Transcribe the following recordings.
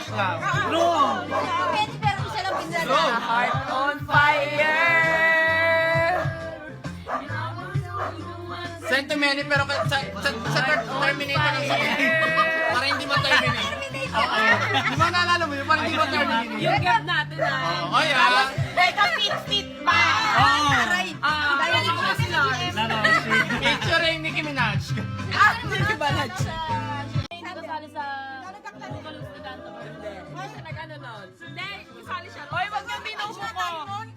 Flash lang. Pero isa lang pinala. Heart on fire! Send to many pero sa Terminator ng para hindi ma-terminate. Di ba naalala mo yun? Para hindi ma-terminate. Yung gap natin Oh, yeah. Like a fit pa! Aray. Dahil ito na sila. Featuring Nicki Minaj. Hindi ba na? Hindi kasali sa... Nag-ano nun? Hindi, isali siya. Hoy, wag niyong binubuko!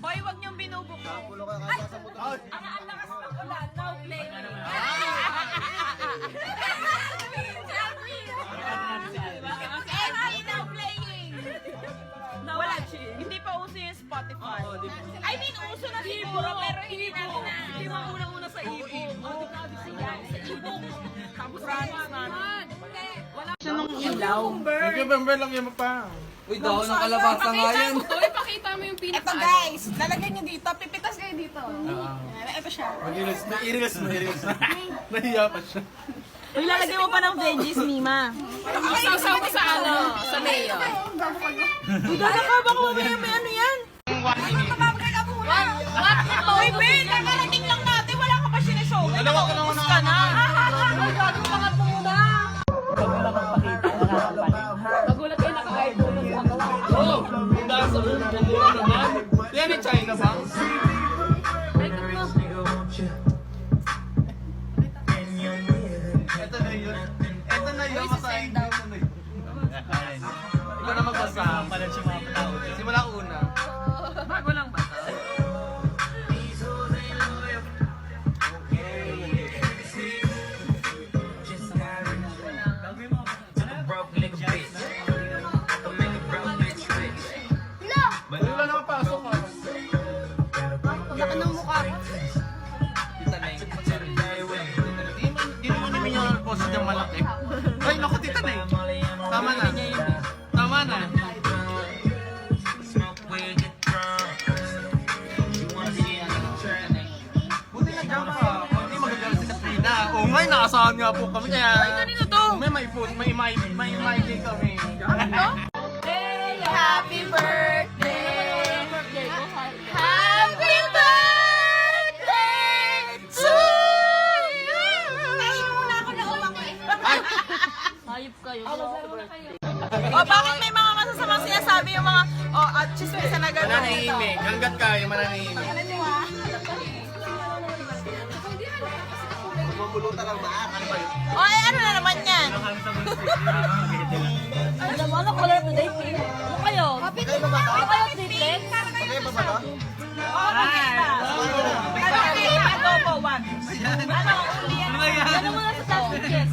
Hoy, wag niyong binubuko! Ang lakas ng ulan, no play! Every now playing! Wala, hindi pa uso yung Spotify. I mean, uso na siguro, pero hindi namin na. Hindi mo unang-una sa Ibo. Ayan, sa Ibo. Tapos promise namin. Wala siya nung ilaw. Nag-November lang yan pa. Uy, daw ng kalabasa nga yan. Ipakita mo yung pinaka. Ito guys, lalagyan nyo dito. Pipitas kayo dito. Ito siya. Naiiris na. Nahiya pa siya. Uy, lalagyan mo pa ng veggies, Mima. Isasaw mo sa ano? Sa mayo. Uy, dada ka, baka mamaya may ano yan? Tumabagay ka muna. Uy, Ben, nakarating lang natin. Wala ka pa sineshow. Dalawa ka naman Ka na. Uy, gago pangat mo muna. Magulat kayo naka-hide mo. Oh! Nasa naman. Yan yung China ba? Ito na yun. Ito na yun. Masahin ko. Ikaw na magbasa. Simula una. Bago lang ba? Wala na mapasok ha. Laki ng mukha ko. Di naman namin yung post ng malaki. Ay, naku, tita na eh. Tama na. Tama na. Buti na dyan ka. Hindi magagalit si Katrina. Oo nga, naasahan nga po kami. Kaya... Ay, kanino to? May maibig kami. Happy birthday! Happy birthday to you! Wala ako na umak eh. Hayop kayo. O bakit may mga masasamang sinasabi yung mga at chismisa na gano'n? Mananahimik. Hanggat kaya, mananahimik. Bubulutan lang ba? Ano ba yun? O ano na naman yan? Ano color today? Ano kayo? Ano kayo triplet? Okay ba ba to? Oo, magkita. Ano, adobo, wag. Ano, uli yan. Ano mo na sa top yes?